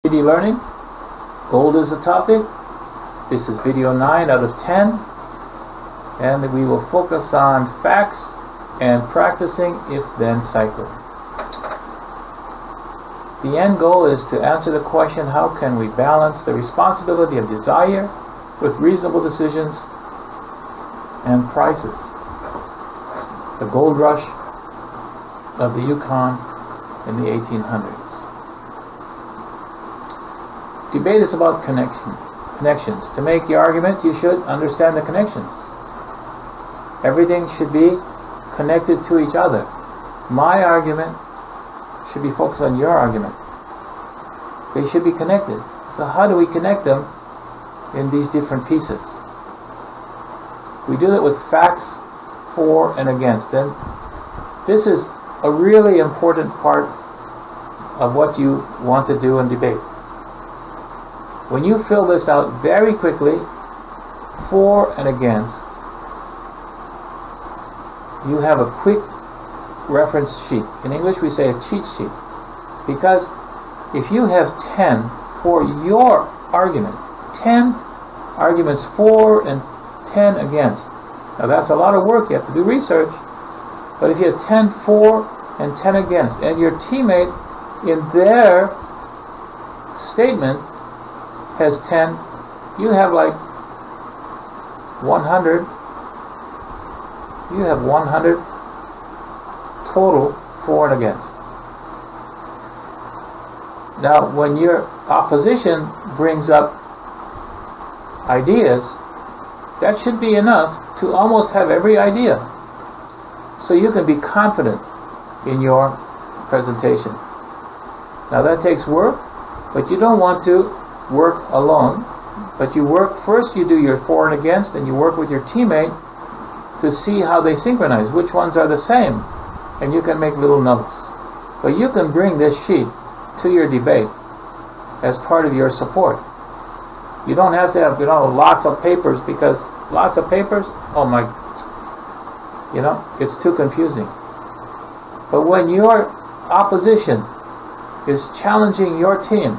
3D learning. Gold is the topic. This is video 9 out of 10. And we will focus on facts and practicing if-then cycle. The end goal is to answer the question, how can we balance the responsibility of desire with reasonable decisions and prices? The gold rush of the Yukon in the 1800s. Debate is about connections. To make the argument, you should understand the connections. Everything should be connected to each other. My argument should be focused on your argument. They should be connected. So how do we connect them in these different pieces? We do it with facts for and against. And this is a really important part of what you want to do in debate. When you fill this out very quickly, for and against, you have a quick reference sheet. In English we say a cheat sheet. Because if you have 10 for your argument, 10 arguments for and 10 against, now that's a lot of work, you have to do research, but if you have 10 for and 10 against, and your teammate in their statement has 10, you have like 100, you have 100 total for and against. Now when your opposition brings up ideas, that should be enough to almost have every idea, so you can be confident in your presentation. Now that takes work, but you don't want to work alone, but you work first, you do your for and against, and you work with your teammate to see how they synchronize, which ones are the same, and you can make little notes. But you can bring this sheet to your debate as part of your support. You don't have to have, lots of papers, because lots of papers, oh my, it's too confusing. But when your opposition is challenging your team,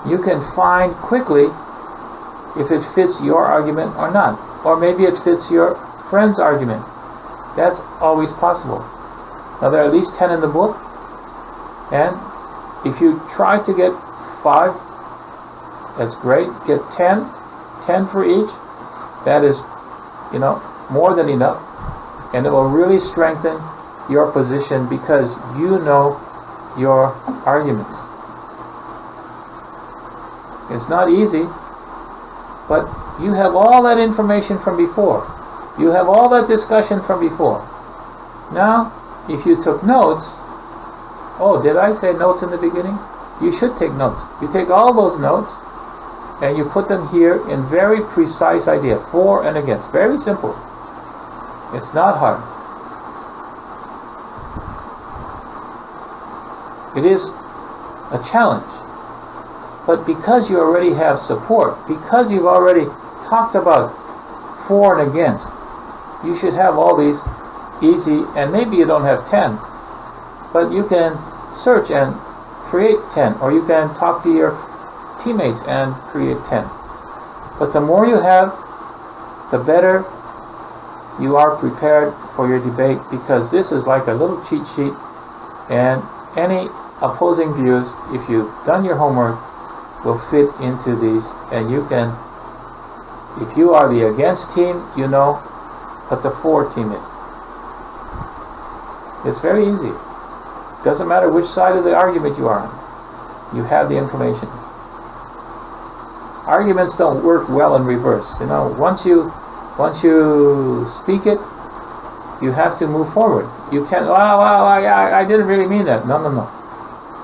you can find quickly if it fits your argument or not. Or maybe it fits your friend's argument. That's always possible. Now there are at least 10 in the book, and if you try to get 5, that's great. Get 10 for each. That is, more than enough. And it will really strengthen your position because you know your arguments. It's not easy, but you have all that information from before. You have all that discussion from before. Now, if you took notes, did I say notes in the beginning? You should take notes. You take all those notes and you put them here in very precise idea, for and against. Very simple. It's not hard. It is a challenge. But because you already have support, because you've already talked about for and against, you should have all these easy, and maybe you don't have 10, but you can search and create 10, or you can talk to your teammates and create 10. But the more you have, the better you are prepared for your debate, because this is like a little cheat sheet, and any opposing views, if you've done your homework, will fit into these, and you can, if you are the against team, you know what the for team is. It's very easy. Doesn't matter which side of the argument you are on. You have the information. Arguments don't work well in reverse. Once you speak it, you have to move forward. You can't, I didn't really mean that. No.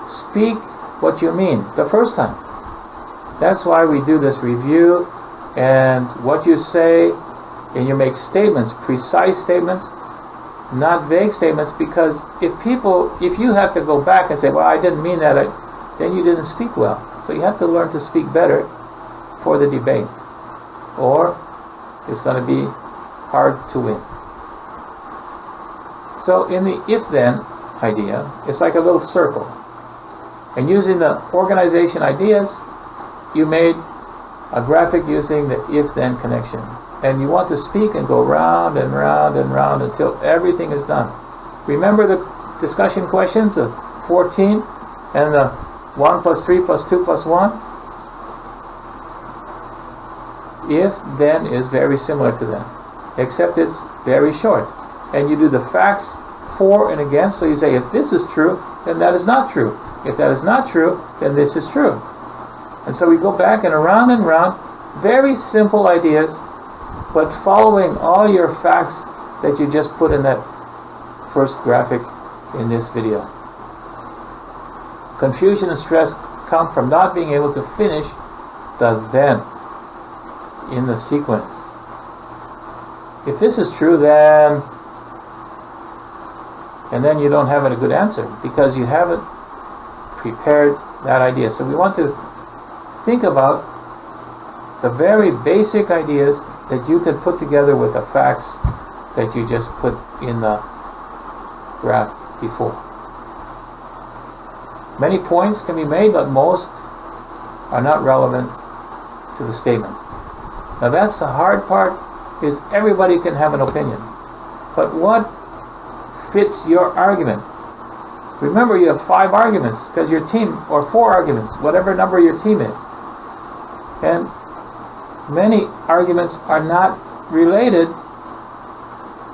Speak what you mean the first time. That's why we do this review, and what you say, and you make statements, precise statements, not vague statements, because if you have to go back and say, I didn't mean that, then you didn't speak well. So you have to learn to speak better for the debate, or it's going to be hard to win. So in the if-then idea, it's like a little circle. And using the organization ideas, you made a graphic using the if-then connection. And you want to speak and go round and round and round until everything is done. Remember the discussion questions, the 14 and the 1 plus 3 plus 2 plus 1? If-then is very similar to them, except it's very short. And you do the facts for and against, so you say, if this is true, then that is not true. If that is not true, then this is true. And so we go back and around, very simple ideas, but following all your facts that you just put in that first graphic in this video. Confusion and stress come from not being able to finish the then in the sequence. If this is true, then... and then you don't have a good answer because you haven't prepared that idea. So we want to think about the very basic ideas that you could put together with the facts that you just put in the graph before. Many points can be made, but most are not relevant to the statement. Now that's the hard part, is everybody can have an opinion. But what fits your argument? Remember, you have 5 arguments because your team, or 4 arguments, whatever number your team is. And many arguments are not related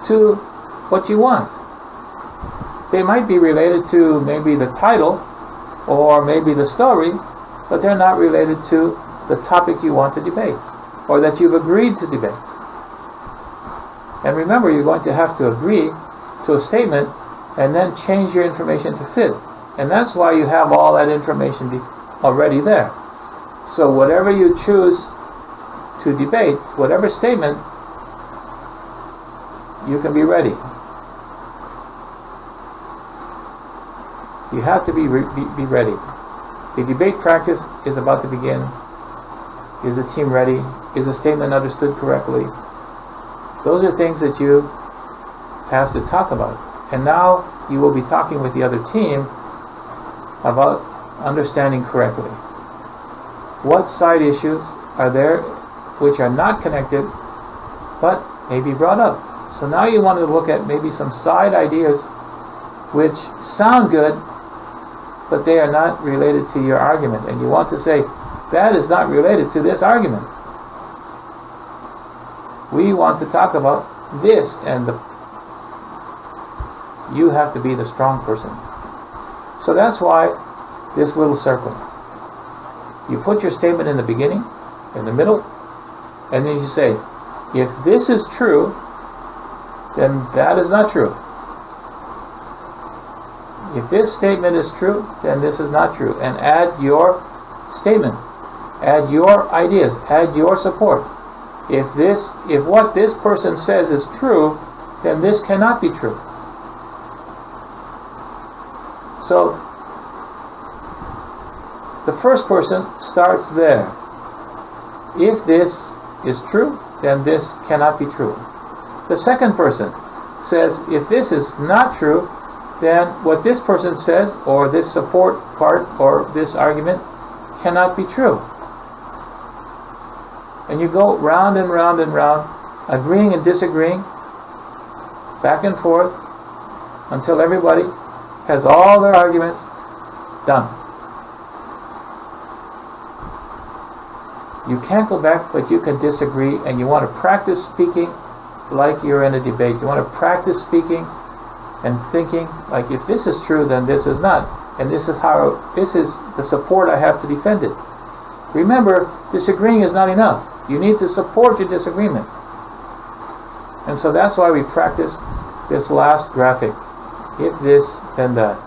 to what you want. They might be related to maybe the title or maybe the story, but they're not related to the topic you want to debate or that you've agreed to debate. And remember, you're going to have to agree to a statement and then change your information to fit. And that's why you have all that information already there. So whatever you choose to debate, whatever statement, you can be ready. You have to be ready. The debate practice is about to begin. Is the team ready? Is the statement understood correctly? Those are things that you have to talk about. And now you will be talking with the other team about understanding correctly. What side issues are there which are not connected but may be brought up? So now you want to look at maybe some side ideas which sound good, but they are not related to your argument. And you want to say, that is not related to this argument. We want to talk about this, and you have to be the strong person. So that's why this little circle. You put your statement in the beginning, in the middle, and then you say, if this is true, then that is not true. If this statement is true, then this is not true. And add your statement. Add your ideas. Add your support. If what this person says is true, then this cannot be true. So the first person starts there. If this is true, then this cannot be true. The second person says, if this is not true, then what this person says, or this support part, or this argument, cannot be true. And you go round and round and round, agreeing and disagreeing, back and forth, until everybody has all their arguments done. You can't go back, but you can disagree, and you want to practice speaking like you're in a debate. You want to practice speaking and thinking like, if this is true, then this is not. And this is the support I have to defend it. Remember, disagreeing is not enough. You need to support your disagreement. And so that's why we practice this last graphic. If this, then that.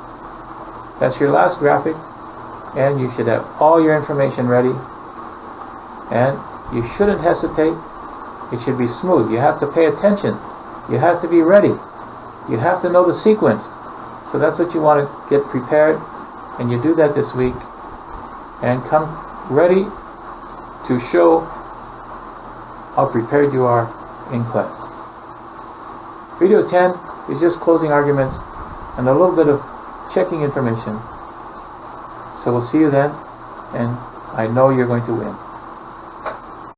That's your last graphic, and you should have all your information ready. And you shouldn't hesitate. It should be smooth. You have to pay attention. You have to be ready. You have to know the sequence. So that's what you want to get prepared. And you do that this week. And come ready to show how prepared you are in class. Video 10 is just closing arguments and a little bit of checking information. So we'll see you then, and I know you're going to win.